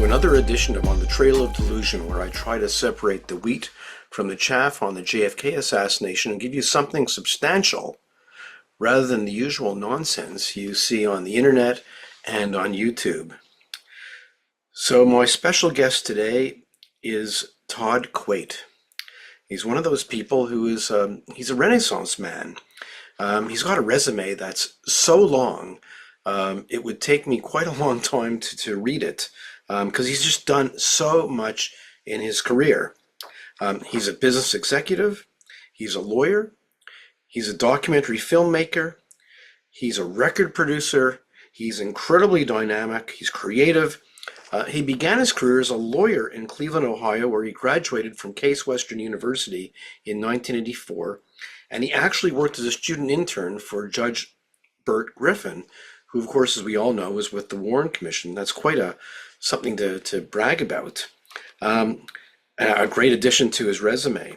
to another edition of On the Trail of Delusion, where I try to separate the wheat from the chaff on the JFK assassination and give you something substantial rather than the usual nonsense you see on the internet and on YouTube. So my special guest today is Todd Quate. He's one of those people who is, he's a Renaissance man. He's got a resume that's so long, it would take me quite a long time to read it, because he's just done so much in his career. He's a business executive, he's a lawyer, he's a documentary filmmaker, he's a record producer, he's incredibly dynamic, he's creative. He began his career as a lawyer in Cleveland, Ohio, where he graduated from Case Western University in 1984, and he actually worked as a student intern for Judge Burt Griffin, who, of course, as we all know, was with the Warren Commission. That's quite something to brag about. A great addition to his resume.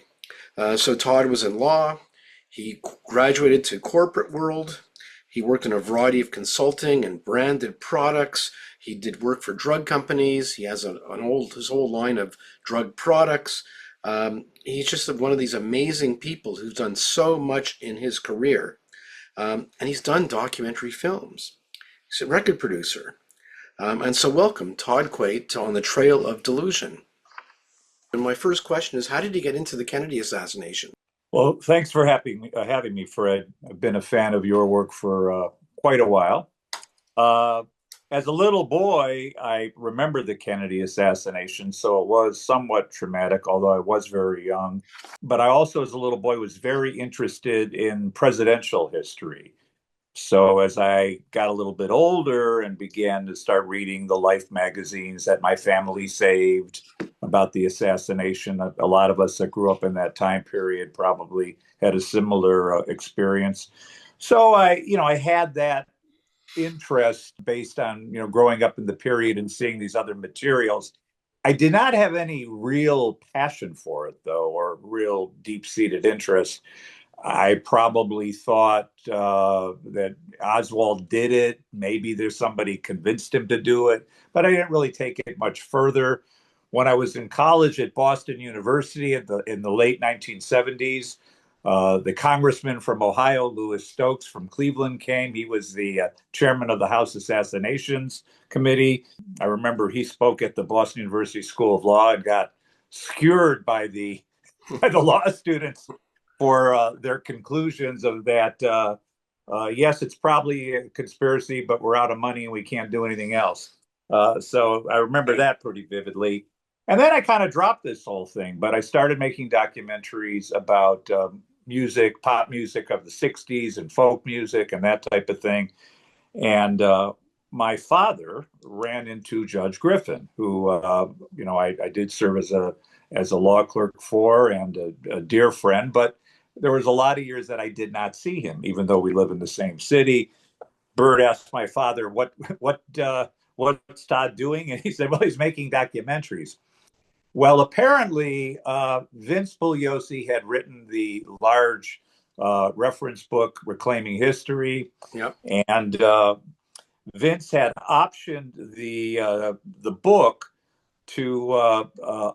So Todd was in law. He graduated to corporate world. He worked in a variety of consulting and branded products. He did work for drug companies. He has his whole line of drug products. He's just one of these amazing people who's done so much in his career. And he's done documentary films. He's a record producer. And so welcome, Todd Quate, to On the Trail of Delusion. And my first question is, how did you get into the Kennedy assassination? Well, thanks for having me, Fred. I've been a fan of your work for quite a while. As a little boy, I remember the Kennedy assassination, so it was somewhat traumatic, although I was very young. But I also, as a little boy, was very interested in presidential history. So as I got a little bit older and began to start reading the Life magazines that my family saved about the assassination, a lot of us that grew up in that time period probably had a similar experience. So I had that interest based on, growing up in the period and seeing these other materials. I did not have any real passion for it, though, or real deep-seated interest. I probably thought that Oswald did it. Maybe there's somebody convinced him to do it, but I didn't really take it much further. When I was in college at Boston University in the late 1970s, the congressman from Ohio, Louis Stokes from Cleveland, came. He was the chairman of the House Assassinations Committee. I remember he spoke at the Boston University School of Law and got skewered by the law students for their conclusions of that. Yes, it's probably a conspiracy, but we're out of money and we can't do anything else. So I remember that pretty vividly. And then I kind of dropped this whole thing, but I started making documentaries about music, pop music of the 60s and folk music and that type of thing. And my father ran into Judge Griffin, who, I did serve as a law clerk for and a dear friend, but there was a lot of years that I did not see him, even though we live in the same city. Bert asked my father, what's Todd doing? And he said, well, he's making documentaries. Well, apparently, Vince Bugliosi had written the large reference book, Reclaiming History. Yep. And Vince had optioned the book to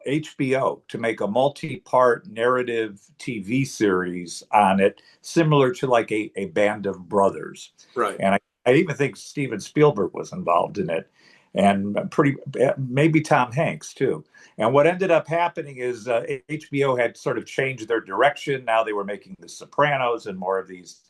HBO to make a multi-part narrative TV series on it, similar to like a Band of Brothers. Right. And I even think Steven Spielberg was involved in it, and maybe Tom Hanks too. And what ended up happening is HBO had sort of changed their direction. Now they were making The Sopranos and more of these,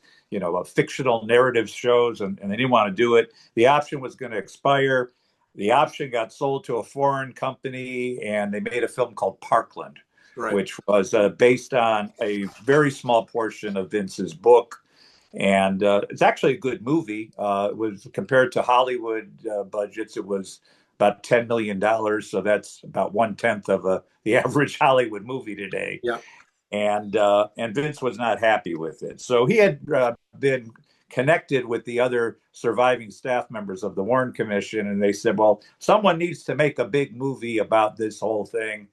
fictional narrative shows, and they didn't want to do it. The option was going to expire. The option got sold to a foreign company, and they made a film called Parkland, Right. which was based on a very small portion of Vince's book. And it's actually a good movie. It was, compared to Hollywood budgets, it was about $10 million. So that's about 1/10 of the average Hollywood movie today. Yeah. And Vince was not happy with it. So he had been connected with the other surviving staff members of the Warren Commission, and they said, well, someone needs to make a big movie about this whole thing.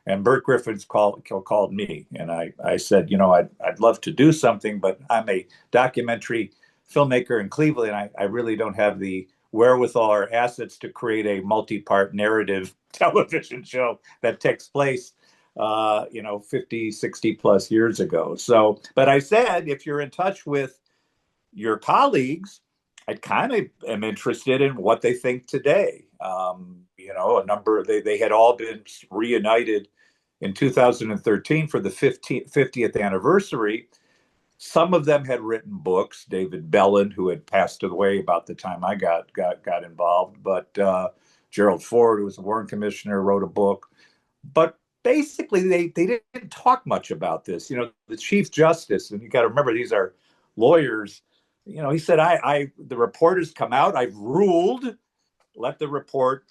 And Burt Griffin's called me, and I said, I'd love to do something, but I'm a documentary filmmaker in Cleveland. I really don't have the wherewithal or assets to create a multi-part narrative television show that takes place 50, 60 plus years ago. So, but I said, if you're in touch with your colleagues, I kind of am interested in what they think today. They had all been reunited in 2013 for the 50th anniversary. Some of them had written books. David Bellin, who had passed away about the time I got involved, but Gerald Ford, who was a Warren Commissioner, wrote a book. But basically, they didn't talk much about this. The Chief Justice, and you got to remember, these are lawyers. He said, the report has come out. I've ruled. Let the report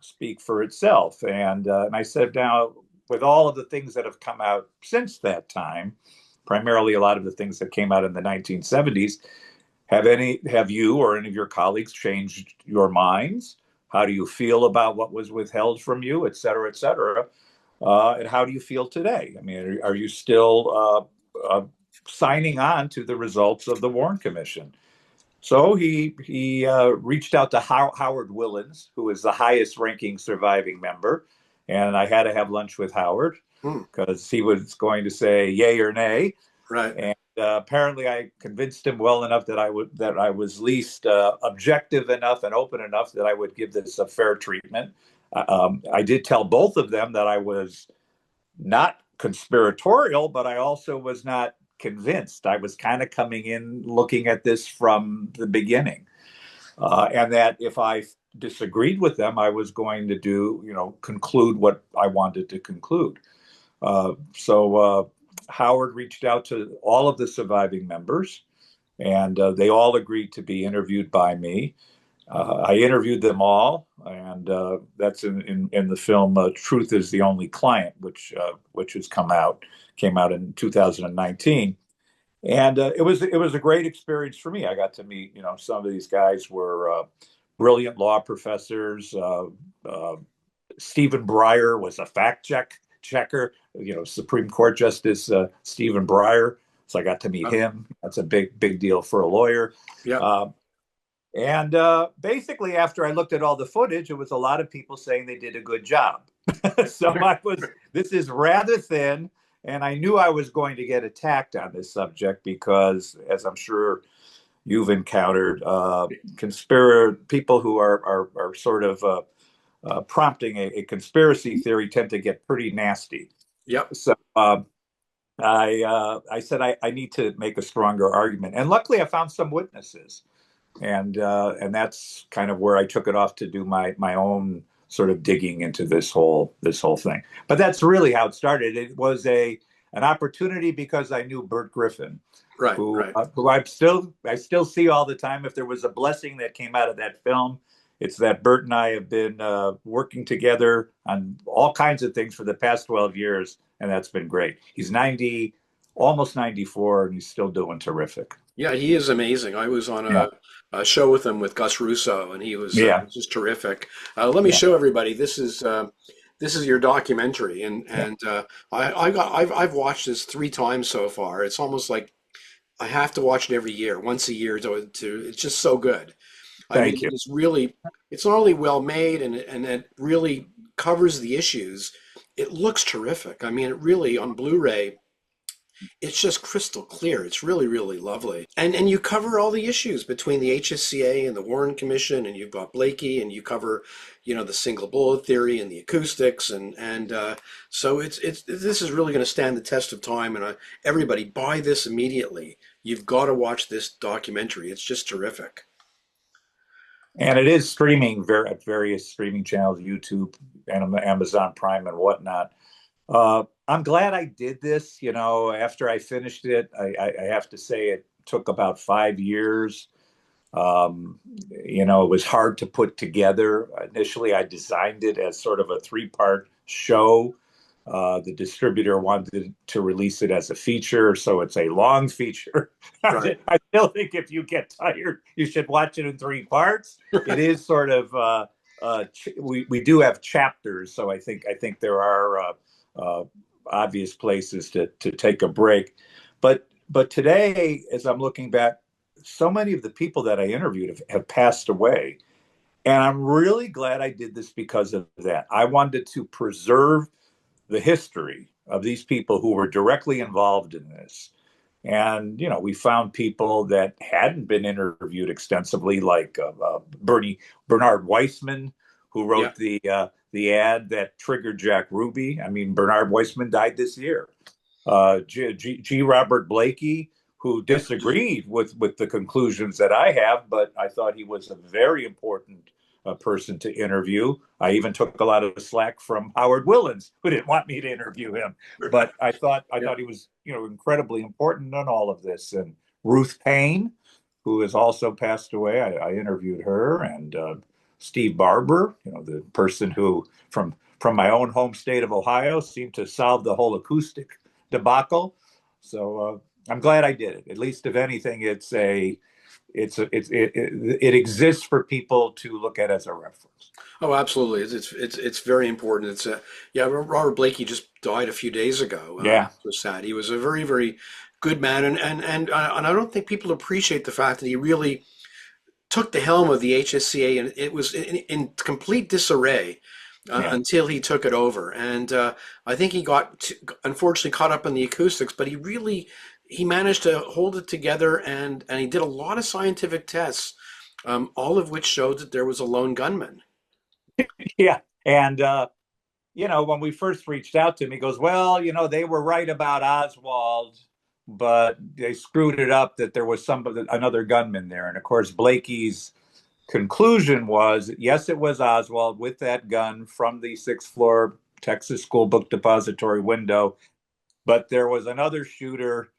speak for itself. And I said, now, with all of the things that have come out since that time, primarily a lot of the things that came out in the 1970s, have you or any of your colleagues changed your minds? How do you feel about what was withheld from you, et cetera, et cetera? And how do you feel today? I mean, are you still signing on to the results of the Warren Commission? So he reached out to Howard Willens, who is the highest ranking surviving member. And I had to have lunch with Howard because he was going to say yay or nay. Right. And apparently I convinced him well enough that I was least objective enough and open enough that I would give this a fair treatment. I did tell both of them that I was not conspiratorial, but I also was not convinced. I was kind of coming in looking at this from the beginning. And that if I disagreed with them, I was going to conclude what I wanted to conclude. So Howard reached out to all of the surviving members, and they all agreed to be interviewed by me. I interviewed them all, and that's in the film "Truth Is the Only Client," which came out in 2019. And it was a great experience for me. I got to meet, some of these guys were brilliant law professors. Stephen Breyer was a fact checker, Supreme Court Justice Stephen Breyer. So I got to meet him. That's a big deal for a lawyer. Yeah. And basically, after I looked at all the footage, it was a lot of people saying they did a good job. So this is rather thin. And I knew I was going to get attacked on this subject because, as I'm sure you've encountered, people who are sort of prompting a conspiracy theory tend to get pretty nasty. Yep. So I said I need to make a stronger argument, and luckily I found some witnesses, and that's kind of where I took it off to do my own sort of digging into this whole thing. But that's really how it started. It was an opportunity because I knew Bert Griffin, who I still see all the time. If there was a blessing that came out of that film, it's that Bert and I have been working together on all kinds of things for the past 12 years, and that's been great. He's 90, almost 94, and he's still doing terrific. Yeah, he is amazing. I was on a show with him with Gus Russo, and he was just terrific. Let me show everybody. This is your documentary, and I've watched this 3 times so far. It's almost like I have to watch it every year, once a year. To it's just so good. Thank you. It's not only well made and it really covers the issues. It looks terrific. I mean, it really on Blu-ray. It's just crystal clear. It's really, really lovely. And you cover all the issues between the HSCA and the Warren Commission, and you've got Blakey, and you cover, the single bullet theory and the acoustics, and so this is really going to stand the test of time. And everybody buy this immediately. You've got to watch this documentary. It's just terrific. And it is streaming at various streaming channels, YouTube, and Amazon Prime, and whatnot. I'm glad I did this. After I finished it, I have to say it took about 5 years. It was hard to put together. Initially, I designed it as sort of a 3-part show. The distributor wanted to release it as a feature, so it's a long feature. Right. I still think if you get tired, you should watch it in 3 parts. It is sort of we do have chapters, so I think there are obvious places to take a break. But today, as I'm looking back so many of the people that I interviewed have passed away. And I'm really glad I did this because of that. I wanted to preserve the history of these people who were directly involved in this. And, we found people that hadn't been interviewed extensively, like Bernard Weissman, who Yeah. wrote the ad that triggered Jack Ruby. I mean, Bernard Weissman died this year. G. Robert Blakey, who disagreed with the conclusions that I have, but I thought he was a very important person to interview. I even took a lot of slack from Howard Willens, who didn't want me to interview him, but I thought he was incredibly important in all of this. And Ruth Paine, who has also passed away, I interviewed her, and Steve Barber, the person who from my own home state of Ohio seemed to solve the whole acoustic debacle. So I'm glad I did it. At least, if anything, it exists for people to look at as a reference. Oh, absolutely. It's very important. Robert Blakey just died a few days ago. Yeah. It was sad. He was a very, very good man, and I don't think people appreciate the fact that he really took the helm of the HSCA, and it was in complete disarray until he took it over. And I think he got unfortunately caught up in the acoustics, but he managed to hold it together, and he did a lot of scientific tests, all of which showed that there was a lone gunman. Yeah. And, when we first reached out to him, he goes, well, they were right about Oswald, but they screwed it up that there was another gunman there. And of course, Blakey's conclusion was, yes, it was Oswald with that gun from the 6th floor Texas School Book Depository window. But there was another shooter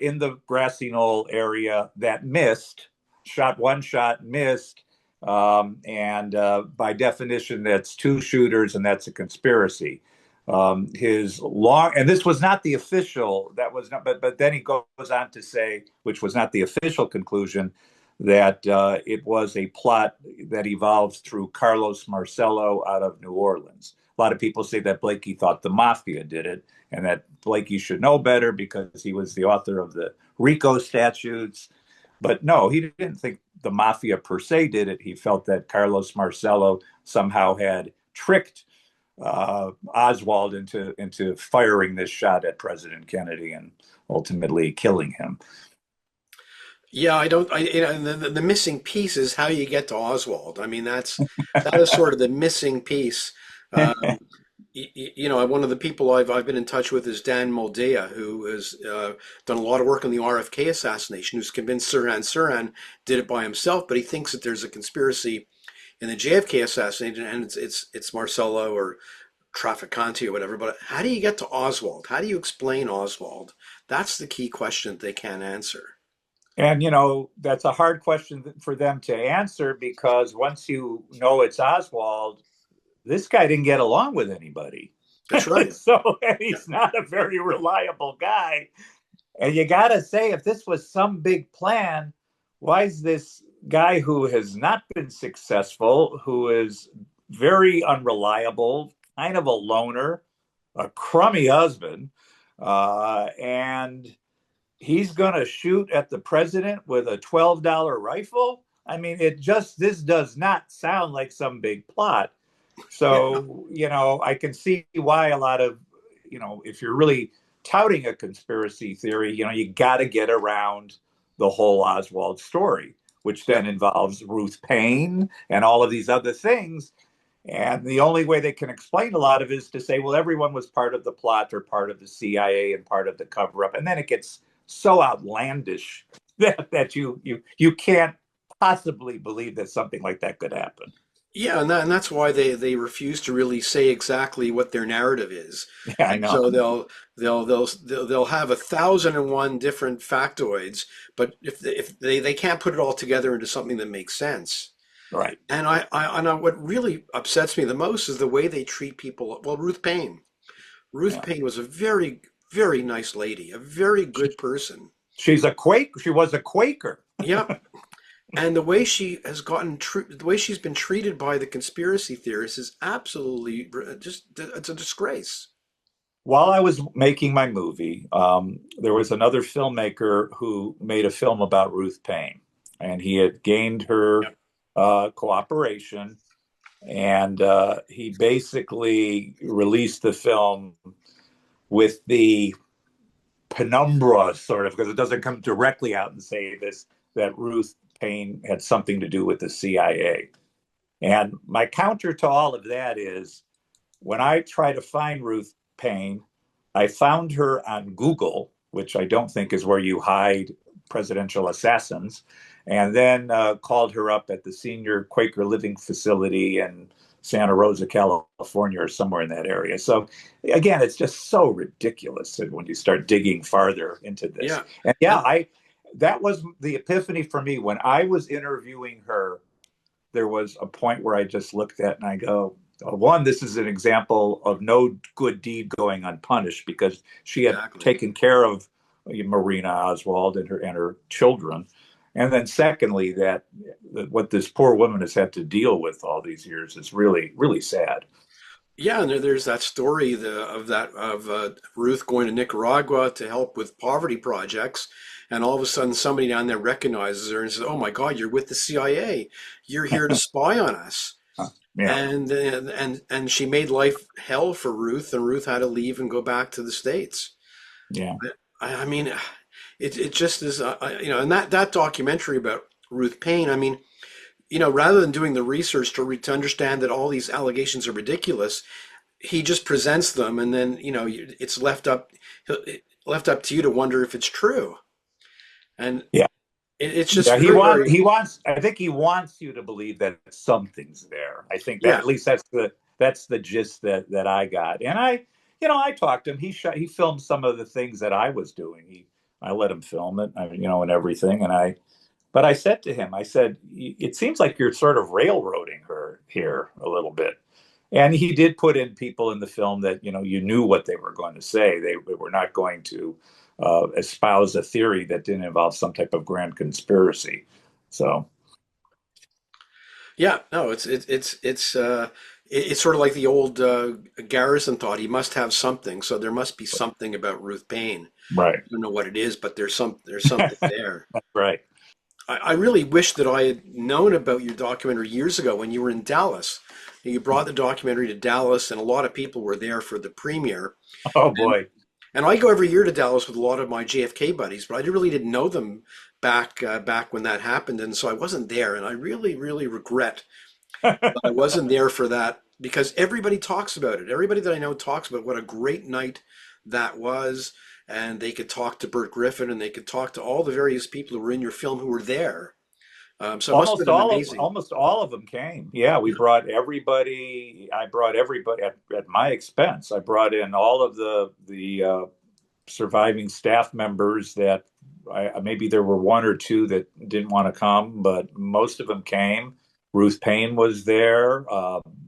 in the grassy knoll area that shot one shot, missed. And by definition, that's two shooters, and that's a conspiracy. And this was not the official, but then he goes on to say, which was not the official conclusion, that it was a plot that evolved through Carlos Marcello out of New Orleans. A lot of people say that Blakey thought the mafia did it, and that Blakey should know better because he was the author of the RICO statutes. But no, he didn't think the mafia per se did it. He felt that Carlos Marcello somehow had tricked Oswald into firing this shot at President Kennedy and ultimately killing him. Yeah, the missing piece is how you get to Oswald. I mean, that is sort of the missing piece. One of the people I've been in touch with is Dan Moldea, who has done a lot of work on the RFK assassination, who's convinced Sirhan did it by himself, but he thinks that there's a conspiracy in the JFK assassination, and it's Marcello or Trafficante or whatever. But how do you get to Oswald? How do you explain Oswald? That's the key question that they can't answer. And, that's a hard question for them to answer, because once you know it's Oswald, this guy didn't get along with anybody. That's right. So he's not a very reliable guy. And you got to say, if this was some big plan, why is this guy who has not been successful, who is very unreliable, kind of a loner, a crummy husband, and he's going to shoot at the president with a $12 rifle? I mean, this does not sound like some big plot. So, I can see why a lot of, if you're really touting a conspiracy theory, you got to get around the whole Oswald story, which then involves Ruth Paine and all of these other things. And the only way they can explain a lot of it is to say, well, everyone was part of the plot or part of the CIA and part of the cover up. And then it gets so outlandish that you can't possibly believe that something like that could happen. Yeah, and that's why they refuse to really say exactly what their narrative is. Yeah, I know. So they'll have 1,001 different factoids, but if they can't put it all together into something that makes sense. Right. And what really upsets me the most is the way they treat people. Well, Ruth Paine. Ruth Paine was a very, very nice lady, a very good person. She's a Quaker. She was a Quaker. Yep. And the way she has the way she's been treated by the conspiracy theorists is absolutely it's a disgrace. While I was making my movie, there was another filmmaker who made a film about Ruth Paine, and he had gained her Yep. cooperation, and he basically released the film with the penumbra, sort of, because it doesn't come directly out and say this, that Ruth Paine had something to do with the CIA. And my counter to all of that is when I try to find Ruth Paine, I found her on Google, which I don't think is where you hide presidential assassins, and then called her up at the senior Quaker living facility in Santa Rosa, California, or somewhere in that area. So again, it's just so ridiculous when you start digging farther into this. Yeah. And yeah, And I that was the epiphany for me when I was interviewing her. There was a point where I just looked at and I go, one, this is an example of no good deed going unpunished because she had exactly. taken care of Marina Oswald and her children. And then secondly, that what this poor woman has had to deal with all these years is really, really sad. Yeah, and there's that story of Ruth going to Nicaragua to help with poverty projects, and all of a sudden somebody down there recognizes her and says, "Oh my God, you're with the CIA. You're here to spy on us." Yeah, And she made life hell for Ruth, and Ruth had to leave and go back to the States. yeah. I mean, it just is, and that documentary about Ruth Paine. I mean, rather than doing the research to understand that all these allegations are ridiculous, he just presents them, and then it's left up to you to wonder if it's true, and Yeah. it's just Yeah, very, very, I think he wants you to believe that something's there. I think that yeah. at least that's the gist that I got. And I talked to him. He filmed some of the things that I was doing. I let him film it, and everything. But I said to him, I said, it seems like you're sort of railroading her here a little bit. And he did put in people in the film that, you knew what they were going to say. They were not going to espouse a theory that didn't involve some type of grand conspiracy. So, Yeah, no, it's sort of like the old Garrison thought he must have something, so there must be something about Ruth Paine. right. I don't know what it is, but there's something there. Right. I really wish that I had known about your documentary years ago when you were in Dallas. You brought the documentary to Dallas, and a lot of people were there for the premiere. Oh, And boy. and I go every year to Dallas with a lot of my JFK buddies, but I really didn't know them back when that happened, and so I wasn't there. And I really, really regret that I wasn't there for that because everybody talks about it. Everybody that I know talks about what a great night that was, and they could talk to Bert Griffin and they could talk to all the various people who were in your film who were there. So it must have been amazing. Almost all of them came. Yeah, we Yeah, brought everybody. I brought everybody at my expense. I brought in all of the surviving staff members that maybe there were one or two that didn't want to come, but most of them came. Ruth Paine was there.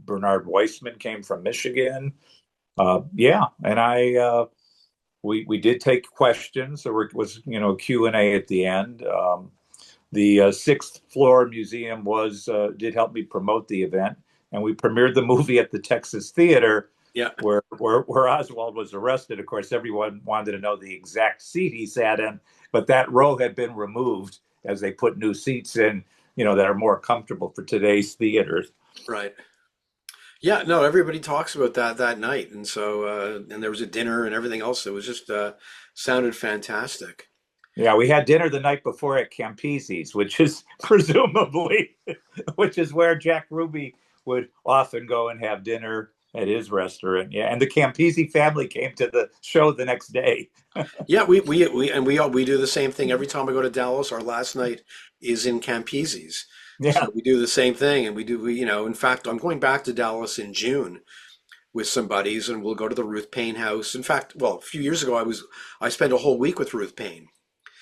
Bernard Weissman came from Michigan. Yeah, and we did take questions. Was a Q&A at the end. The sixth floor museum did help me promote the event, and we premiered the movie at the Texas Theater yeah, where Oswald was arrested. Of course, everyone wanted to know the exact seat he sat in, but that row had been removed as they put new seats in, that are more comfortable for today's theaters. right. Yeah, no, everybody talks about that night, and so and there was a dinner and everything else. It was just sounded fantastic. Yeah, we had dinner the night before at Campese's, which is presumably, which is where Jack Ruby would often go and have dinner at his restaurant. Yeah, and the Campese family came to the show the next day. Yeah, we do the same thing every time I go to Dallas. Our last night is in Campese's, Yeah. so we do the same thing, and in fact, I'm going back to Dallas in June with some buddies, and we'll go to the Ruth Paine house. In fact, well, a few years ago, I spent a whole week with Ruth Paine,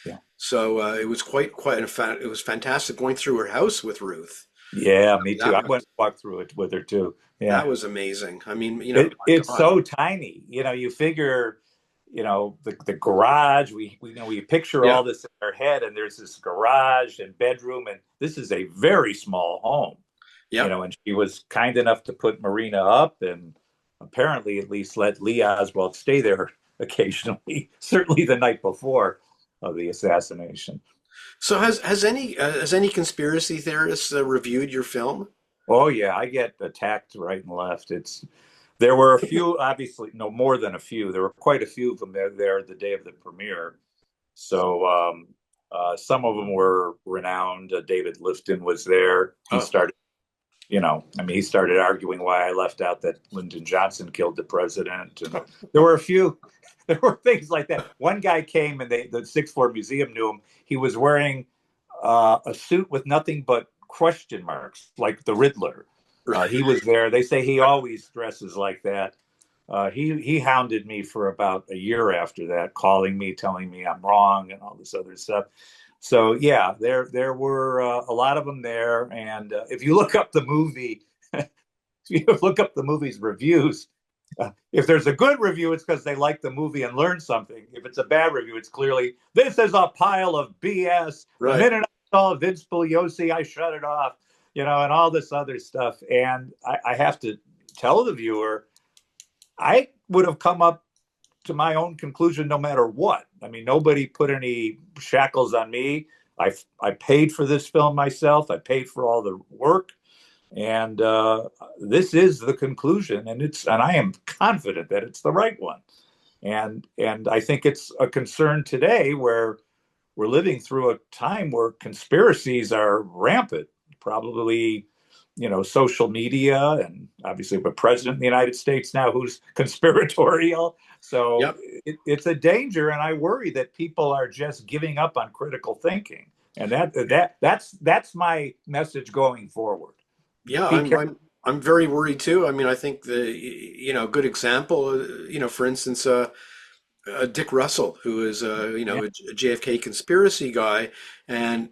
Yeah. so it was quite in fact it was fantastic going through her house with Ruth. Yeah, me too. That I was went and walked through it with her too. Yeah. that was amazing. I mean, It's my God, so tiny. You figure, the garage, we picture yeah, all this in our head, and there's this garage and bedroom, and this is a very small home, yep, and she was kind enough to put Marina up, and apparently at least let Lee Oswald stay there occasionally, certainly the night before of the assassination. So has any conspiracy theorists reviewed your film? Oh yeah, I get attacked right and left. There were a few, obviously, no more than a few. There were quite a few of them there the day of the premiere. So some of them were renowned. David Lifton was there. He Oh, started, I mean, he started arguing why I left out that Lyndon Johnson killed the president. And there were a few, there were things like that. One guy came and the Sixth Floor Museum knew him. He was wearing a suit with nothing but question marks, like the Riddler. right. He was there. They say he always dresses like that. He hounded me for about a year after that, calling me, telling me I'm wrong, and all this other stuff. So yeah, there were a lot of them there. And if you look up the movie, if you look up the movie's reviews, if there's a good review, it's because they like the movie and learned something. If it's a bad review, it's clearly this is a pile of BS. The Right. minute I saw Vince Bugliosi, I shut it off, and all this other stuff. And I have to tell the viewer, I would have come up to my own conclusion no matter what. I mean, nobody put any shackles on me. I paid for this film myself. I paid for all the work, and this is the conclusion, and I am confident that it's the right one. And I think it's a concern today where we're living through a time where conspiracies are rampant. Probably, social media, and obviously the president of the United States now who's conspiratorial. So Yep. it's a danger, and I worry that people are just giving up on critical thinking. And that's my message going forward. Yeah, Be I'm careful. I'm I'm very worried too. I mean, I think good example, for instance, Dick Russell, who is Yeah, a JFK conspiracy guy, and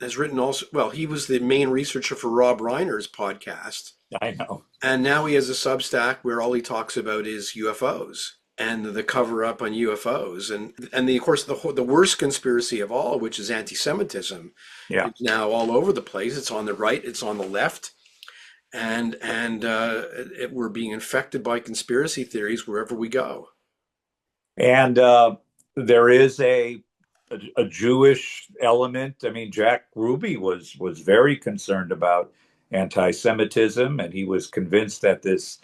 has written also. Well, he was the main researcher for Rob Reiner's podcast, I know. and now he has a Substack where all he talks about is UFOs and the cover up on UFOs, and of course the worst conspiracy of all, which is anti-Semitism, Yeah. is now all over the place. It's on the right, it's on the left, and we're being infected by conspiracy theories wherever we go. And there is a Jewish element. I mean, Jack Ruby was very concerned about anti-Semitism, and he was convinced that this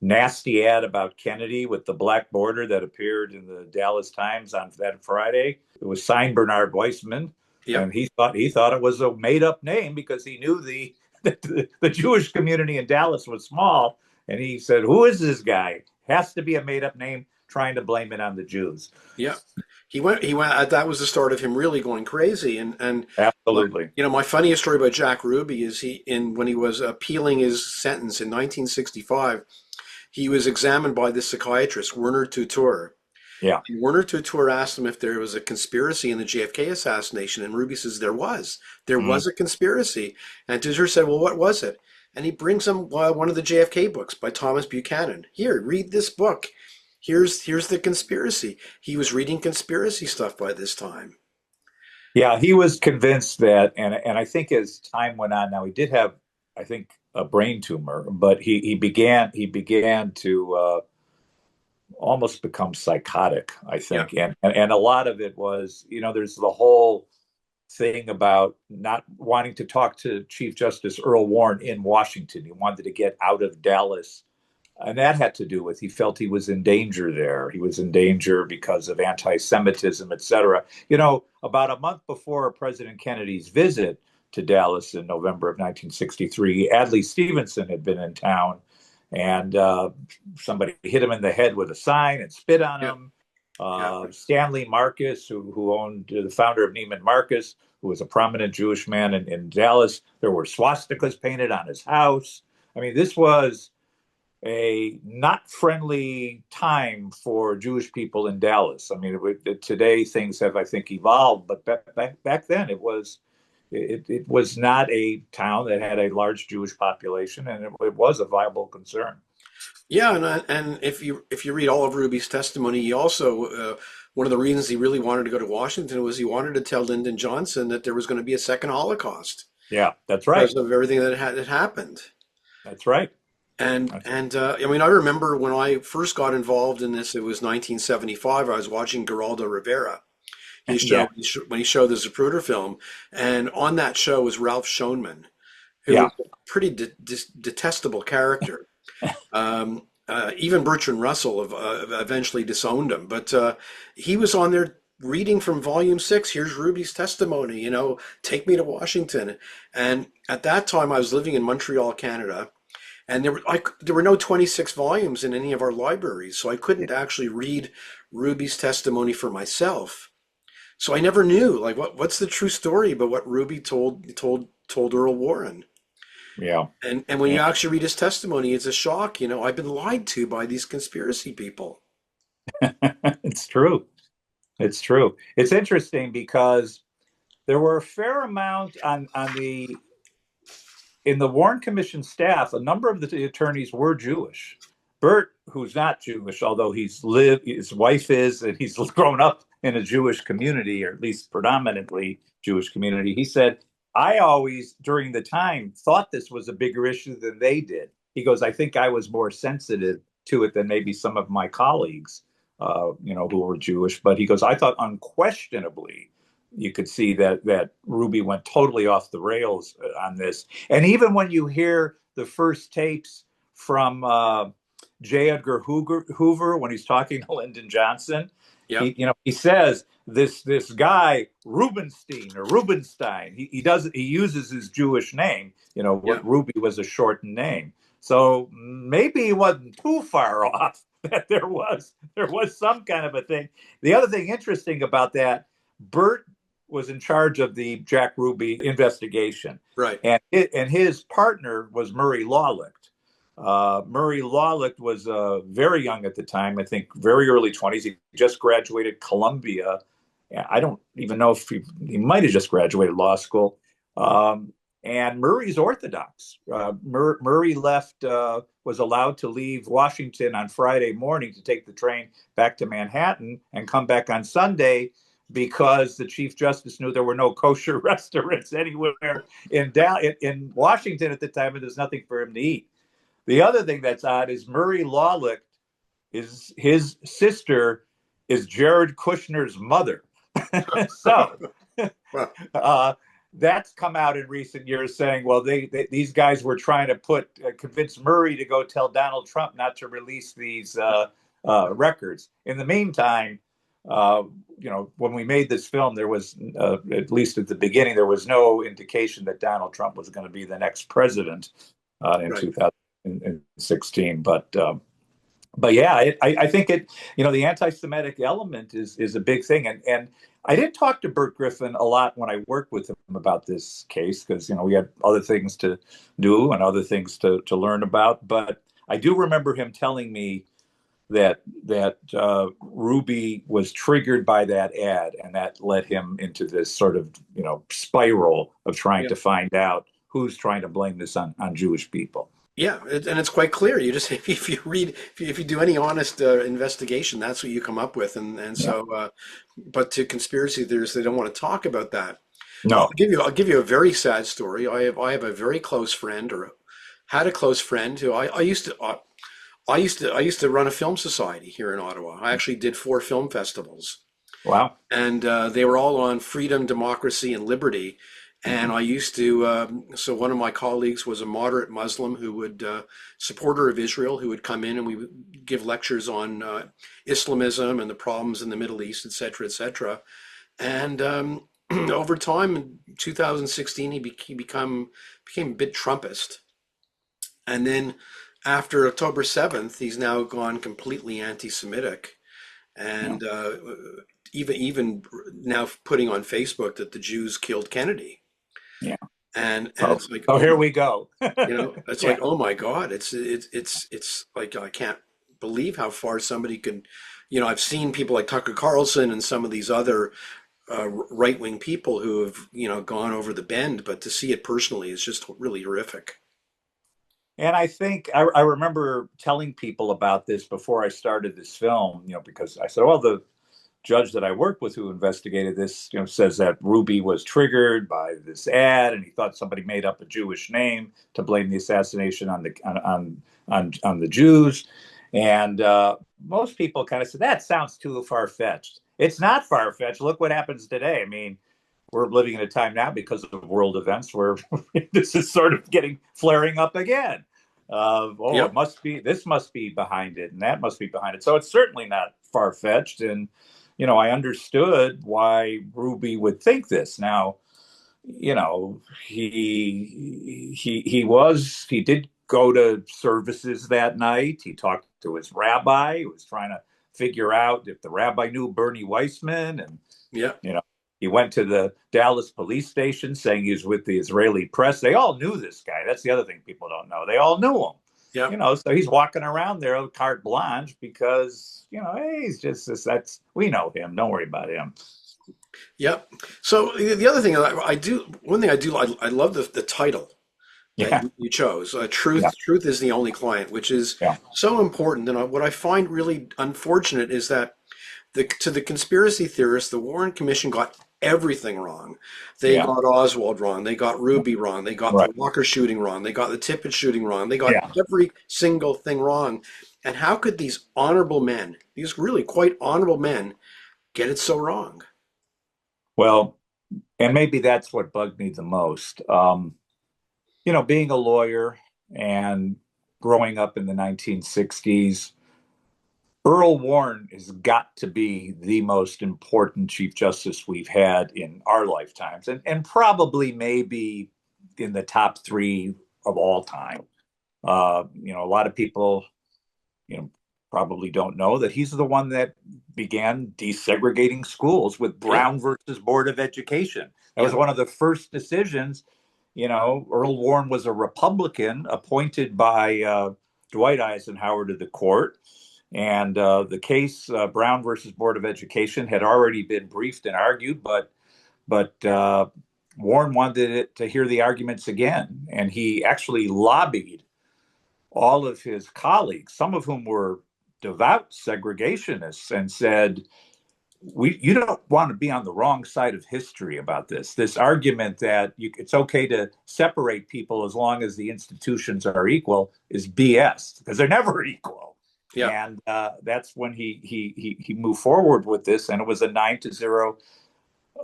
nasty ad about Kennedy with the black border that appeared in the Dallas Times on that Friday, it was signed Bernard Weissman, Yep. and he thought it was a made-up name because he knew the Jewish community in Dallas was small, and he said, "Who is this guy? Has to be a made-up name." Trying to blame it on the Jews. Yeah. He went, that was the start of him really going crazy. And Absolutely. my funniest story about Jack Ruby is when he was appealing his sentence in 1965, he was examined by this psychiatrist, Werner Tutor. Yeah. And Werner Tutor asked him if there was a conspiracy in the JFK assassination, and Ruby says there was. There Mm. was a conspiracy. And Tutor said, well, what was it? And he brings him one of the JFK books by Thomas Buchanan. Here, read this book. Here's the conspiracy. He was reading conspiracy stuff by this time. Yeah, he was convinced that, and I think as time went on, now he did have, I think, a brain tumor, but he began to almost become psychotic, I Yeah. think, and a lot of it was, there's the whole thing about not wanting to talk to Chief Justice Earl Warren in Washington. He wanted to get out of Dallas. And that had to do with he felt he was in danger there. He was in danger because of anti-Semitism, et cetera. About a month before President Kennedy's visit to Dallas in November of 1963, Adlai Stevenson had been in town, and somebody hit him in the head with a sign and spit on Yeah. him. Yeah. Stanley Marcus, who owned the founder of Neiman Marcus, who was a prominent Jewish man in Dallas, there were swastikas painted on his house. I mean, this was a not friendly time for Jewish people in Dallas. I mean, today things have, I think, evolved, but back then it was not a town that had a large Jewish population, and it was a viable concern. Yeah, and if you read all of Ruby's testimony, he also one of the reasons he really wanted to go to Washington was he wanted to tell Lyndon Johnson that there was going to be a second Holocaust Yeah, that's right. because of everything that had happened. That's right. I mean, I remember when I first got involved in this, it was 1975. I was watching Geraldo Rivera. Yeah, When he showed the Zapruder film, and on that show was Ralph Schoenman, who yeah, was a pretty detestable character. Even Bertrand Russell eventually disowned him, but he was on there reading from Volume 6. Here's Ruby's testimony, take me to Washington. And at that time, I was living in Montreal, Canada, and there were no 26 volumes in any of our libraries, so I couldn't actually read Ruby's testimony for myself. So I never knew, like, what's the true story about what Ruby told Earl Warren. yeah. And when you actually read his testimony, it's a shock. I've been lied to by these conspiracy people. It's true. It's true. It's interesting because there were a fair amount on the in the Warren Commission staff. A number of the attorneys were Jewish. Bert, who's not Jewish, although his wife is, and he's grown up in a Jewish community, or at least predominantly Jewish community. He said, I always, during the time, thought this was a bigger issue than they did. He goes, I think I was more sensitive to it than maybe some of my colleagues, who were Jewish. But he goes, I thought unquestionably you could see that Ruby went totally off the rails on this. And even when you hear the first tapes from J. Edgar Hoover when he's talking to Lyndon Johnson, Yeah, he says this guy Rubenstein. He uses his Jewish name. yeah, What Ruby was a shortened name. So maybe he wasn't too far off that there was some kind of a thing. The other thing interesting about that, Bert was in charge of the Jack Ruby investigation, right. and his partner was Murray Lawlicht. Murray Lawlicht was very young at the time, I think very early 20s. He just graduated Columbia. I don't even know if he might have just graduated law school. And Murray's Orthodox. Murray was allowed to leave Washington on Friday morning to take the train back to Manhattan and come back on Sunday because the Chief Justice knew there were no kosher restaurants anywhere in Washington at the time, and there's nothing for him to eat. The other thing that's odd is Murray Lawlicht, his sister is Jared Kushner's mother. So Well, that's come out in recent years saying, well, these guys were trying to convince Murray to go tell Donald Trump not to release these records. In the meantime, when we made this film, there was, at least at the beginning, there was no indication that Donald Trump was going to be the next president in right. 2016. But yeah, I think the anti-Semitic element is a big thing. And I didn't talk to Bert Griffin a lot when I worked with him about this case because, we had other things to do and other things to learn about. But I do remember him telling me that Ruby was triggered by that ad, and that led him into this sort of, spiral of trying Yeah. to find out who's trying to blame this on Jewish people. Yeah, and it's quite clear. You just if you read if you do any honest investigation, that's what you come up with. And Yeah. so, but to conspiracy theorists, they don't want to talk about that. No. I'll give you a very sad story. I have a very close friend, or had a close friend who I used to run a film society here in Ottawa. I actually did 4 film festivals, Wow. and they were all on freedom, democracy, and liberty. And I used to, so one of my colleagues was a moderate Muslim who would, supporter of Israel, who would come in and we would give lectures on Islamism and the problems in the Middle East, et cetera, et cetera. And over time, in 2016, he became a bit Trumpist. And then after October 7th, he's now gone completely anti-Semitic. Yeah. And even now putting on Facebook that the Jews killed Kennedy. Yeah. And So, it's like, so here we go. it's Yeah. like, oh my God, it's like I can't believe how far somebody could, I've seen people like Tucker Carlson and some of these other right-wing people who have, gone over the bend, but to see it personally is just really horrific. And I think I remember telling people about this before I started this film, because I said, well, the judge that I worked with who investigated this, says that Ruby was triggered by this ad, and he thought somebody made up a Jewish name to blame the assassination on on the Jews, and most people kind of said that sounds too far fetched. It's not far fetched. Look what happens today. I mean, we're living in a time now because of world events where this is sort of getting flaring up again. It Yep. must be, this must be behind it and that must be behind it. So it's certainly not far fetched. And, I understood why Ruby would think this. Now, he did go to services that night. He talked to his rabbi. He was trying to figure out if the rabbi knew Bernie Weissman, and Yep. you know, he went to the Dallas police station saying he was with the Israeli press. They all knew this guy. That's the other thing people don't know. They all knew him. Yep. So he's walking around there with carte blanche because, hey, he's just this, we know him. Don't worry about him. Yep. So the other thing I do, one thing I do, I love the title that Yeah. you chose. Yeah. Truth is the only client, which is Yeah. so important. And what I find really unfortunate is that to the conspiracy theorists, the Warren Commission got everything wrong. They Yeah. got Oswald wrong. They got Ruby wrong. They got Right. the Walker shooting wrong. They got the Tippit shooting wrong. They got Yeah. every single thing wrong. And how could these honorable men, these really quite honorable men, get it so wrong? Well, and maybe that's what bugged me the most. Being a lawyer and growing up in the 1960s, Earl Warren has got to be the most important Chief Justice we've had in our lifetimes, and probably maybe in the top three of all time. A lot of people, probably don't know that he's the one that began desegregating schools with Brown versus Board of Education. That was one of the first decisions. Earl Warren was a Republican appointed by Dwight Eisenhower to the court. And the case, Brown versus Board of Education, had already been briefed and argued, but Warren wanted it to hear the arguments again. And he actually lobbied all of his colleagues, some of whom were devout segregationists, and said, you don't want to be on the wrong side of history about this argument that it's okay to separate people as long as the institutions are equal is BS, because they're never equal. Yeah. And that's when he moved forward with this, and it was a 9-0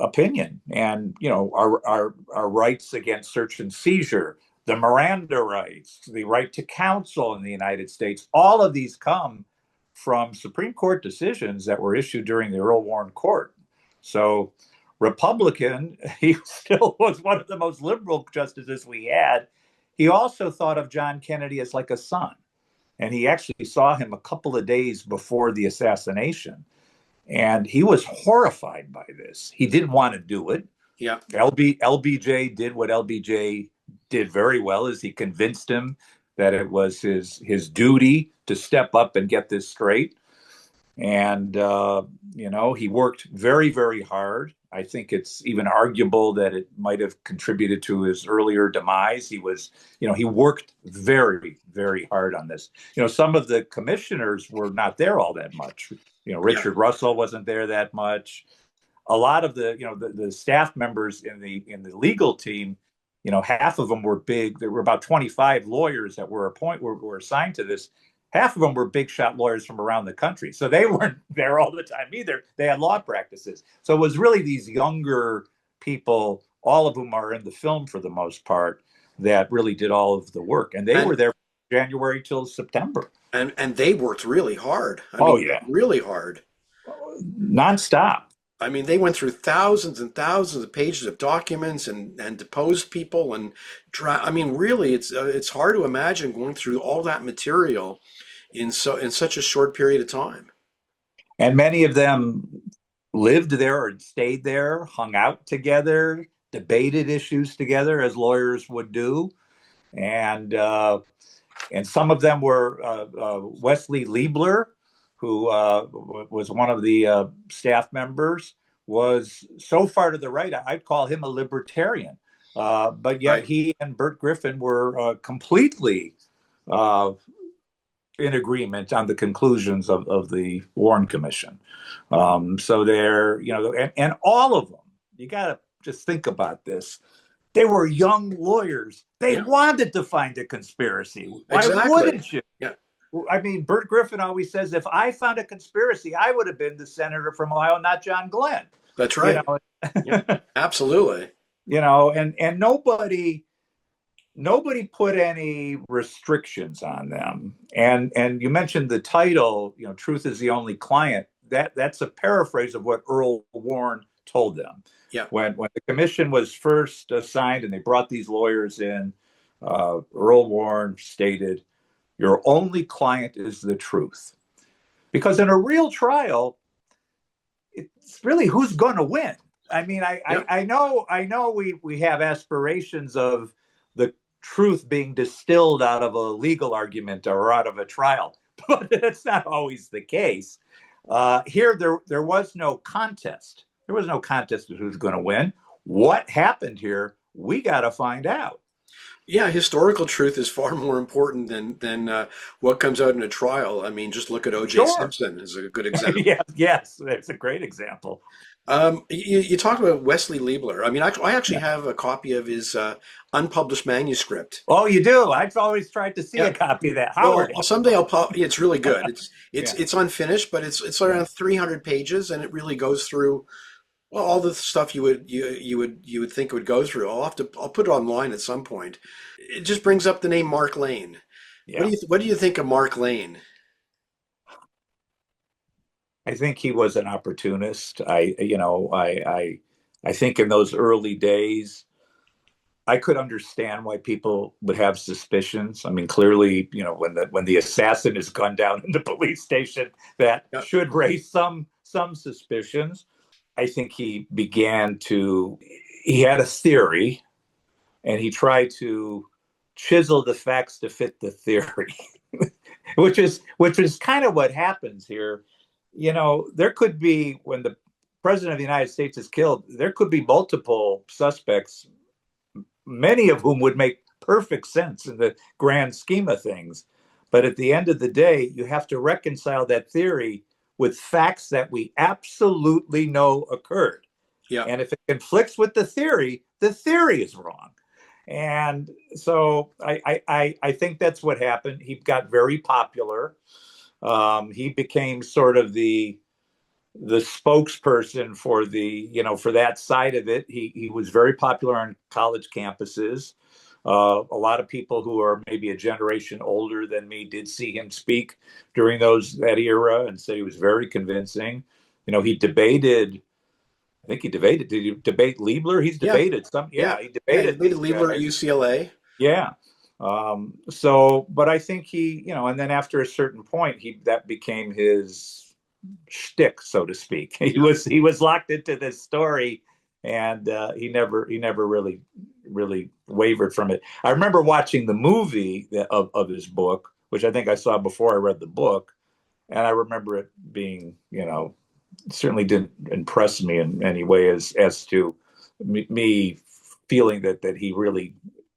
opinion. And our rights against search and seizure, the Miranda rights, the right to counsel in the United States, all of these come from Supreme Court decisions that were issued during the Earl Warren court. So Republican, he still was one of the most liberal justices we had. He also thought of John Kennedy as like a son. And he actually saw him a couple of days before the assassination. And he was horrified by this. He didn't want to do it. Yeah. LBJ did what LBJ did very well, is he convinced him that it was his duty to step up and get this straight. And, he worked very, very hard. I think it's even arguable that it might have contributed to his earlier demise. He worked very, very hard on this. Some of the commissioners were not there all that much. Richard Russell wasn't there that much. A lot of the staff members in the legal team, half of them were big. There were about 25 lawyers that were assigned to this. Half of them were big shot lawyers from around the country. So they weren't there all the time either. They had law practices. So it was really these younger people, all of whom are in the film for the most part, that really did all of the work. And they were there from January till September. And they worked really hard. Really hard. Nonstop. I mean, they went through thousands and thousands of pages of documents and deposed people and really, it's hard to imagine going through all that material in such a short period of time. And many of them lived there or stayed there, hung out together, debated issues together as lawyers would do, and some of them were Wesley Liebler, who was one of the staff members, was so far to the right, I'd call him a libertarian. But yet he and Bert Griffin were completely in agreement on the conclusions of the Warren Commission. So they're, and all of them, you got to just think about this. They were young lawyers. They wanted to find a conspiracy. Why wouldn't you? I mean, Bert Griffin always says, if I found a conspiracy, I would have been the senator from Ohio, not John Glenn. That's You right. know, Yeah, absolutely. and nobody put any restrictions on them. And you mentioned the title, Truth is the Only Client. That's a paraphrase of what Earl Warren told them. Yeah. When the commission was first assigned and they brought these lawyers in, Earl Warren stated, "Your only client is the truth." Because in a real trial, it's really who's going to win. I mean, I know we have aspirations of the truth being distilled out of a legal argument or out of a trial, but that's not always the case. Here, there was no contest. There was no contest of who's going to win. What happened here? We got to find out. Yeah, historical truth is far more important than what comes out in a trial. I mean, just look at O.J. Sure. Simpson as a good example. Yes, that's a great example. You talk about Wesley Liebler. I mean, I actually have a copy of his unpublished manuscript. Oh, you do? I've always tried to see Yeah. a copy of that. Well, Howard. someday I'll pop. It's really good. It's Yeah. it's unfinished, but it's around 300 pages, and it really goes through, well, all the stuff you would think it would go through. I'll put it online at some point. It just brings up the name Mark Lane. Yeah. What do you think of Mark Lane? I think he was an opportunist. I think in those early days, I could understand why people would have suspicions. I mean, clearly, when the assassin is gunned down in the police station, that Yeah. should raise some suspicions. I think he had a theory, and he tried to chisel the facts to fit the theory, which is kind of what happens here. There could be, when the president of the United States is killed, there could be multiple suspects, many of whom would make perfect sense in the grand scheme of things. But at the end of the day, you have to reconcile that theory with facts that we absolutely know occurred. Yeah. And if it conflicts with the theory is wrong. And so I think that's what happened. He got very popular. He became sort of the spokesperson for for that side of it. He was very popular on college campuses. A lot of people who are maybe a generation older than me did see him speak during that era and said he was very convincing. He debated. I think he debated. Did he debate Liebler? He's debated some. Yeah, he debated. He debated Liebler at UCLA. Yeah. But I think and then after a certain point, that became his shtick, so to speak. He was locked into this story, and he never really wavered from it. I remember watching the movie of his book, which I think I saw before I read the book, and I remember it being, certainly didn't impress me in any way as to me feeling that he really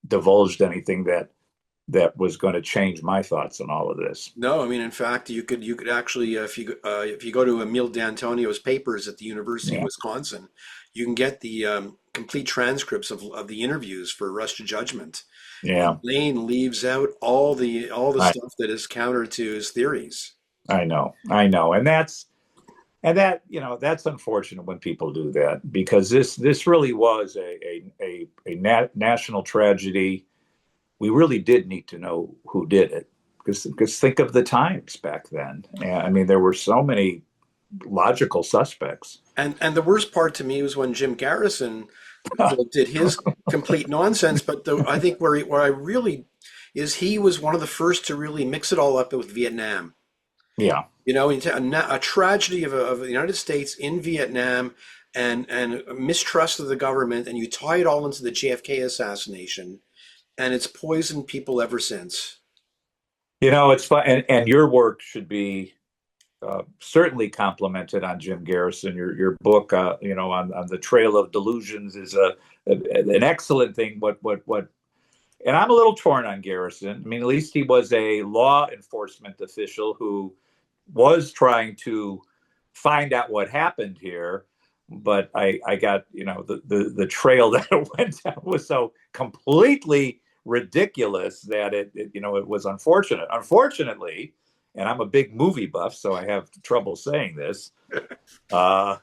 divulged anything that was going to change my thoughts on all of this. No, I mean, in fact, you could actually, if you go to Emil D'Antonio's papers at the University of Wisconsin, you can get the complete transcripts of the interviews for Rush to Judgment. Yeah, Lane leaves out all the stuff that is counter to his theories. I know, and that's unfortunate when people do that, because this really was a national tragedy. We really did need to know who did it, because think of the times back then. I mean, there were so many logical suspects. And the worst part to me was when Jim Garrison did his complete nonsense. But I think where I really is, he was one of the first to really mix it all up with Vietnam. Yeah. A tragedy of the United States in Vietnam, and a mistrust of the government, and you tie it all into the JFK assassination, and it's poisoned people ever since. It's fun, and your work should be certainly complimented on Jim Garrison. Your book, on the Trail of Delusions is an excellent thing. And I'm a little torn on Garrison. I mean, at least he was a law enforcement official who was trying to find out what happened here. But I got, the trail that it went down was so completely ridiculous that it was unfortunate. Unfortunately, and I'm a big movie buff, so I have trouble saying this. Uh,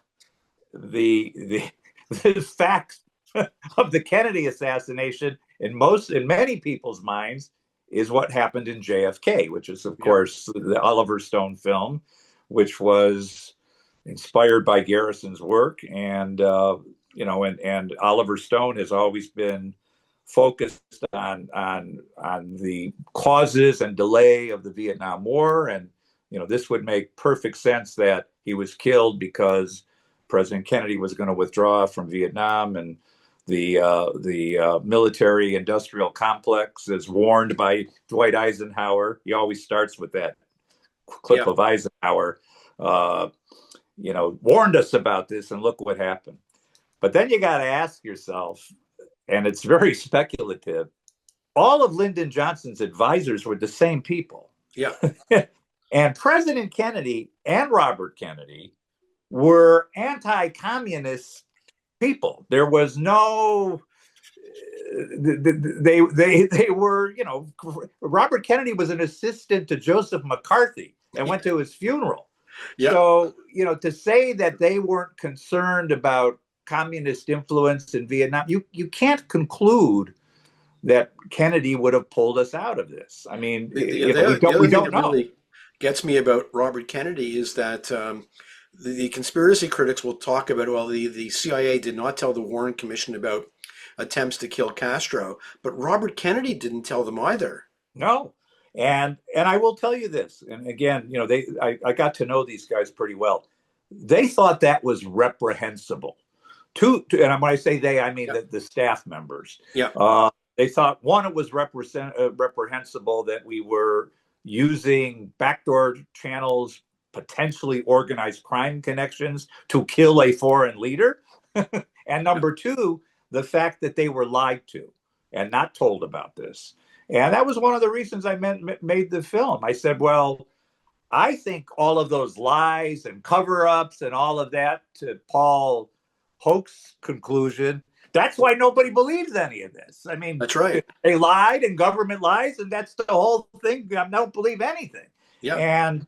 the the fact of the Kennedy assassination in many people's minds is what happened in JFK, which is of course the Oliver Stone film, which was inspired by Garrison's work, and and Oliver Stone has always been focused on the causes and delay of the Vietnam War, and this would make perfect sense that he was killed because President Kennedy was going to withdraw from Vietnam, and the military industrial complex, as warned by Dwight Eisenhower. He always starts with that clip of Eisenhower. Warned us about this, and look what happened. But then you got to ask yourself, and it's very speculative, all of Lyndon Johnson's advisors were the same people. Yeah. And President Kennedy and Robert Kennedy were anti-communist people. There was no, they were, Robert Kennedy was an assistant to Joseph McCarthy and went to his funeral. Yeah. So, to say that they weren't concerned about communist influence in Vietnam, you can't conclude that Kennedy would have pulled us out of this. I mean, we don't know. Really gets me about Robert Kennedy is that the conspiracy critics will talk about, well, the CIA did not tell the Warren Commission about attempts to kill Castro, but Robert Kennedy didn't tell them either. No. And I will tell you this, and again, I got to know these guys pretty well. They thought that was reprehensible. And when I say they, I mean the staff members. Yeah. They thought, one, it was reprehensible that we were using backdoor channels, potentially organized crime connections to kill a foreign leader. And number two, the fact that they were lied to and not told about this. And that was one of the reasons I made the film. I said, well, I think all of those lies and cover-ups and all of that, to Paul Hoch's conclusion, that's why nobody believes any of this. I mean, that's right. They lied, and government lies, and that's the whole thing. I don't believe anything. Yeah. And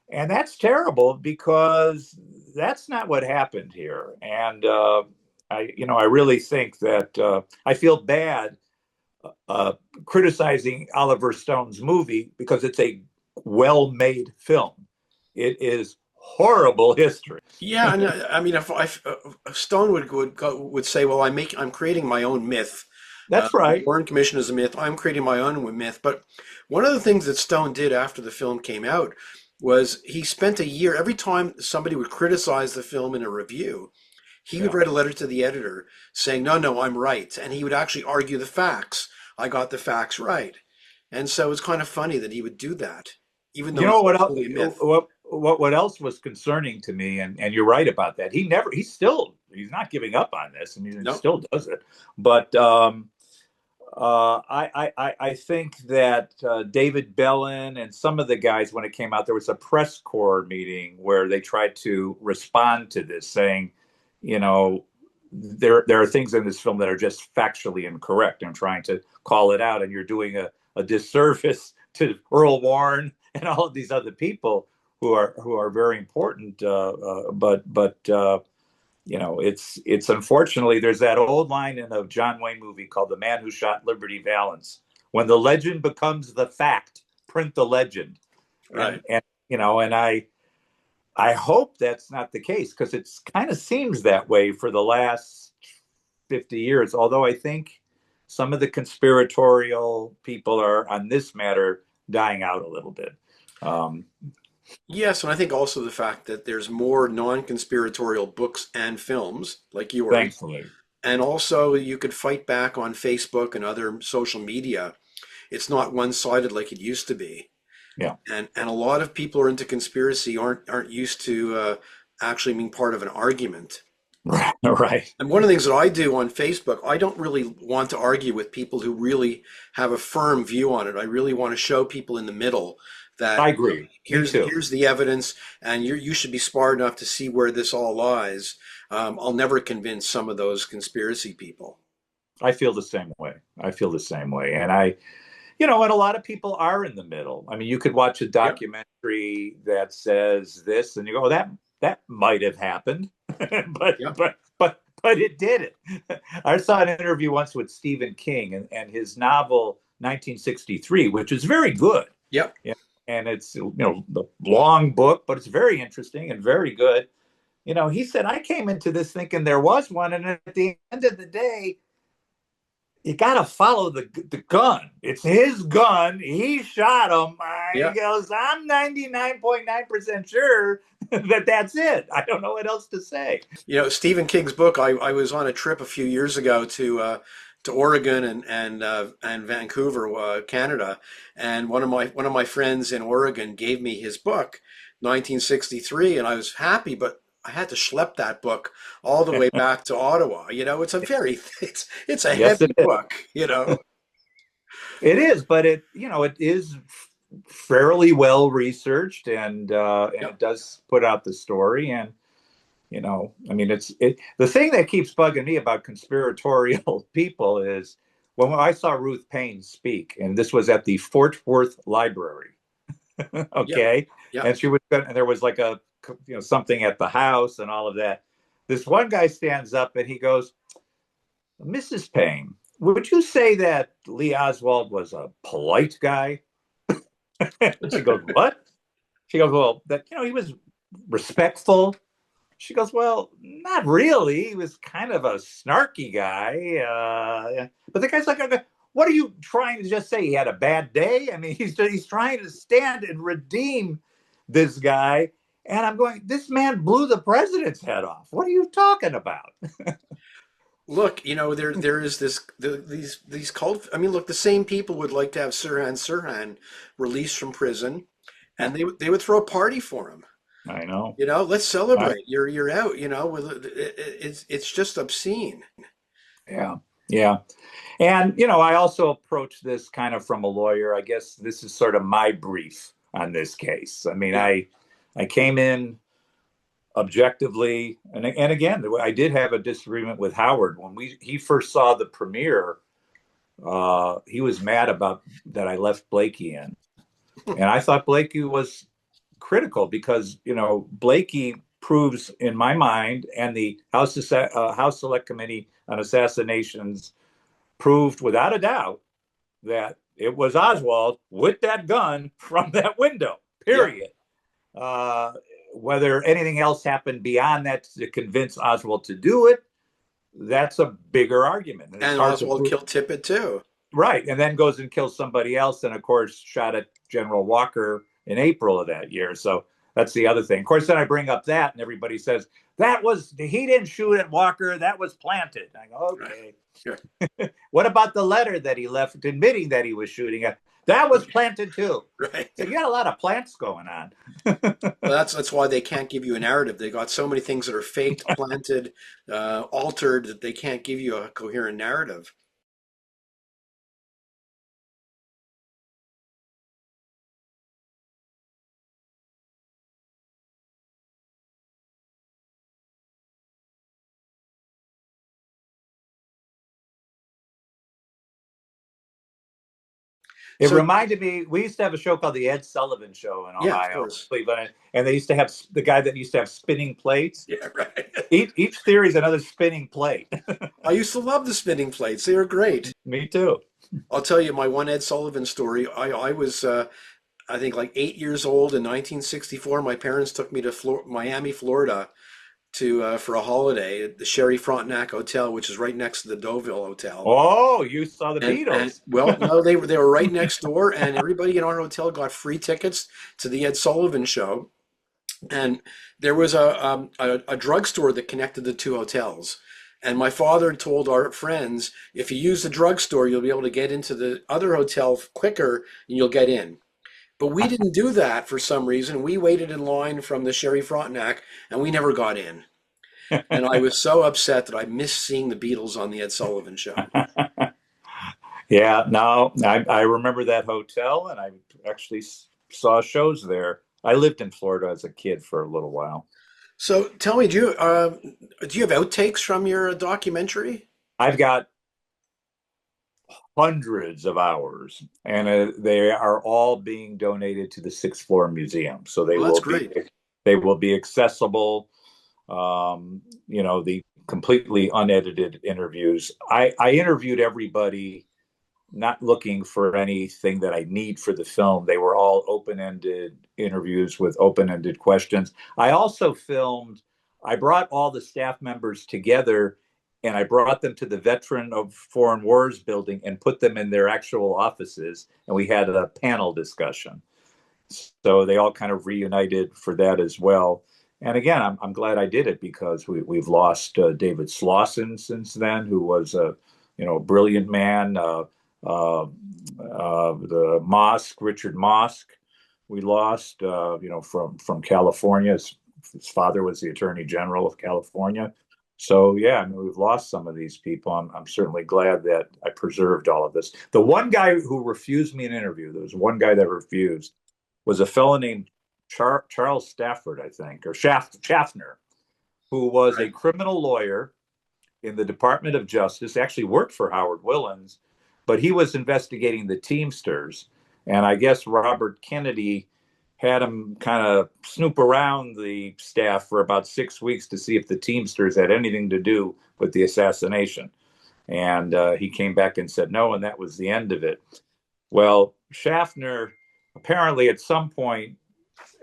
that's terrible, because that's not what happened here. And I really think that I feel bad criticizing Oliver Stone's movie, because it's a well-made film. It is horrible history. Yeah, and I mean, if Stone would say, well, I'm creating my own myth. That's right. The Warren Commission is a myth. I'm creating my own myth. But one of the things that Stone did after the film came out was he spent a year, every time somebody would criticize the film in a review, he would write a letter to the editor saying, no, I'm right. And he would actually argue the facts. I got the facts right. And so it's kind of funny that he would do that, even though what else was concerning to me, and you're right about that. He's not giving up on this, and he still does it. But I think that David Bellin and some of the guys, when it came out, there was a press corps meeting where they tried to respond to this, saying, there are things in this film that are just factually incorrect. I'm trying to call it out, and you're doing a disservice to Earl Warren and all of these other people who are very important. But it's unfortunately, there's that old line in a John Wayne movie called The Man Who Shot Liberty Valance: when the legend becomes the fact, print the legend. Right. And I hope that's not the case, because it kind of seems that way for the last 50 years. Although I think some of the conspiratorial people are on this matter dying out a little bit. Yes, and I think also the fact that there's more non-conspiratorial books and films like yours. Thankfully. And also you could fight back on Facebook and other social media. It's not one-sided like it used to be. Yeah. And a lot of people who are into conspiracy aren't used to actually being part of an argument. Right. And one of the things that I do on Facebook, I don't really want to argue with people who really have a firm view on it. I really want to show people in the middle that I agree. Here's the evidence, and you should be smart enough to see where this all lies. I'll never convince some of those conspiracy people. I feel the same way. And You know, and a lot of people are in the middle. I mean, you could watch a Yep. documentary that says this, and you go, that might have happened, but Yep. but it didn't. I saw an interview once with Stephen King and his novel 1963, which is very good. Yep. Yeah, and it's the long book, but it's very interesting and very good. You know, he said I came into this thinking there was one, and at the end of the day, you got to follow the gun. It's his gun. He shot him. He Yeah. goes, I'm 99.9% sure that that's it. I don't know what else to say. You know, Stephen King's book. I was on a trip a few years ago to Oregon and Vancouver, Canada, and one of my friends in Oregon gave me his book, 1963, and I was happy, but I had to schlep that book all the way back to Ottawa. You know, it's a Yes, it heavy is. book. You know. It is, but it is fairly well researched, and Yep. it does put out the story. And I mean, the thing that keeps bugging me about conspiratorial people is when I saw Ruth Paine speak, and this was at the Fort Worth Library, Yep. okay, Yep. and and there was like a something at the house and all of that. This one guy stands up and he goes, Mrs. Paine, would you say that Lee Oswald was a polite guy? And she goes, what? She goes, well, that he was respectful. She goes, well, not really. He was kind of a snarky guy. But the guy's like, what are you trying to just say? He had a bad day? I mean, he's trying to stand and redeem this guy. And I'm going, this man blew the president's head off. What are you talking about? Look, you know, there is these cult. I mean, look, the same people would like to have Sirhan Sirhan released from prison, and they would throw a party for him. I know. You know, let's I, celebrate. You're out. You know, it's just obscene. yeah. Yeah. And, I also approach this kind of from a lawyer. I guess this is sort of my brief on this case. I mean, Yeah. I came in objectively, and again, I did have a disagreement with Howard when he first saw the premiere. He was mad about that I left Blakey in, and I thought Blakey was critical because Blakey proves in my mind, and the House Select Committee on Assassinations proved without a doubt that it was Oswald with that gun from that window. Yeah. Period. Uh, Whether anything else happened beyond that to convince Oswald to do it, that's a bigger argument. And it's And hard to Oswald prove. killed Tippit too. Right. And then goes and kills somebody else. And of course, shot at General Walker in April of that year. So that's the other thing. Of course, then I bring up that, and everybody says, he didn't shoot at Walker. That was planted. I go, okay. Sure. What about the letter that he left admitting that he was shooting at? That was planted too. Right. So you got a lot of plants going on. Well, that's why they can't give you a narrative. They got so many things that are faked, planted, altered that they can't give you a coherent narrative. It So reminded me, we used to have a show called The Ed Sullivan Show in yeah, of Ohio, course. Cleveland, and they used to have the guy that used to have spinning plates. Yeah, right. Each theory is another spinning plate. I used to love the spinning plates. They were great. Me too. I'll tell you my one Ed Sullivan story. I was I think like 8 years old in 1964. My parents took me to Miami, Florida, to for a holiday at the Sherry Frontenac Hotel, which is right next to the Deauville Hotel. Oh, you saw the And Beatles. well, no, they were right next door, and everybody in our hotel got free tickets to the Ed Sullivan Show. And there was a drugstore that connected the two hotels. And my father told our friends, if you use the drugstore, you'll be able to get into the other hotel quicker and you'll get in. But we didn't do that for some reason. We waited in line from the Sherry Frontenac and we never got in. And I was so upset that I missed seeing the Beatles on the Ed Sullivan Show. Yeah, no, I remember that hotel, and I actually saw shows there. I lived in Florida as a kid for a little while. So tell me, do you have outtakes from your documentary? I've got hundreds of hours, and they are all being donated to the Sixth Floor Museum. So Well, that's great. they will be accessible. The completely unedited interviews. I interviewed everybody, not looking for anything that I need for the film. They were all open-ended interviews with open-ended questions. I brought all the staff members together and I brought them to the Veteran of Foreign Wars building and put them in their actual offices. And we had a panel discussion. So they all kind of reunited for that as well. And again, I'm glad I did it because we've lost David Slauson since then, who was a brilliant man. The Mosk, Richard Mosk, we lost, from California. His father was the Attorney General of California. So yeah, I mean, we've lost some of these people. I'm certainly glad that I preserved all of this. The one guy who refused me an interview, there was one guy that refused, was a fellow named Charles Stafford, I think, or Schaffner, who was a criminal lawyer in the Department of Justice, actually worked for Howard Willans, but he was investigating the Teamsters. And I guess Robert Kennedy had him kind of snoop around the staff for about 6 weeks to see if the Teamsters had anything to do with the assassination. And he came back and said no, and that was the end of it. Well, Schaffner apparently at some point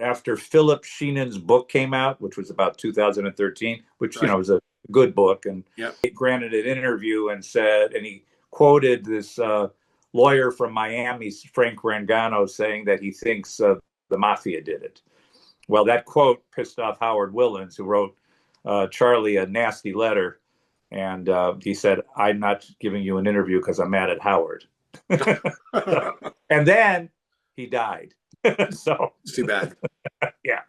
after Philip Sheenan's book came out, which was about 2013, which was a good book, and he granted an interview and he quoted this lawyer from Miami, Frank Rangano, saying that he thinks the mafia did it. Well, that quote pissed off Howard Willans, who wrote Charlie a nasty letter, and he said, "I'm not giving you an interview because I'm mad at Howard." And then he died. So it's too bad. Yeah.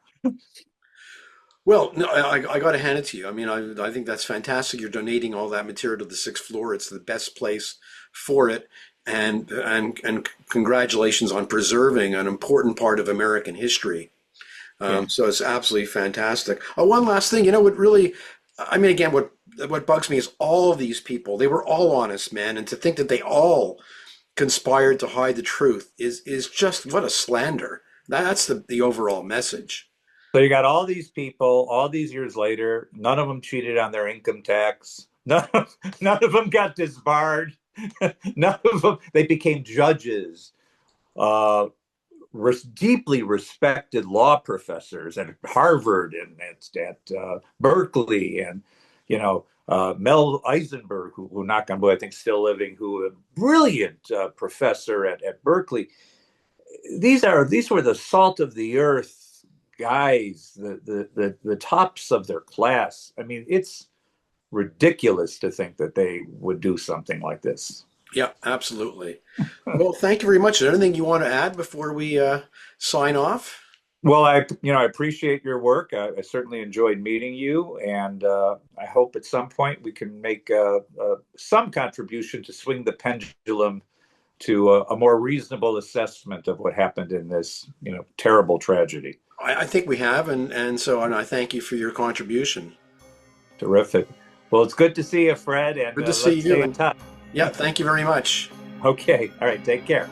Well, no, I got to hand it to you. I mean, I think that's fantastic. You're donating all that material to the Sixth Floor. It's the best place for it, and congratulations on preserving an important part of American history. So it's absolutely fantastic. Oh, one last thing. What really, I mean, again, what bugs me is all of these people. They were all honest men, and to think that they all conspired to hide the truth is just what a slander. That's the overall message. So you got all these people, all these years later, none of them cheated on their income tax. None of them got disbarred. None of them, they became judges, deeply respected law professors at Harvard and at Berkeley, and Mel Eisenberg, who knock on wood, I think still living, who a brilliant professor at Berkeley. These were the salt of the earth guys, the tops of their class. I mean, it's ridiculous to think that they would do something like this. Yeah, absolutely. Well, thank you very much. Is there anything you want to add before we sign off? Well, I appreciate your work. I certainly enjoyed meeting you, and I hope at some point we can make some contribution to swing the pendulum to a more reasonable assessment of what happened in this, terrible tragedy. I think we have, and I thank you for your contribution. Terrific. Well, it's good to see you, Fred, and good to see you. Stay in touch. Yeah, thank you very much. Okay. All right. Take care.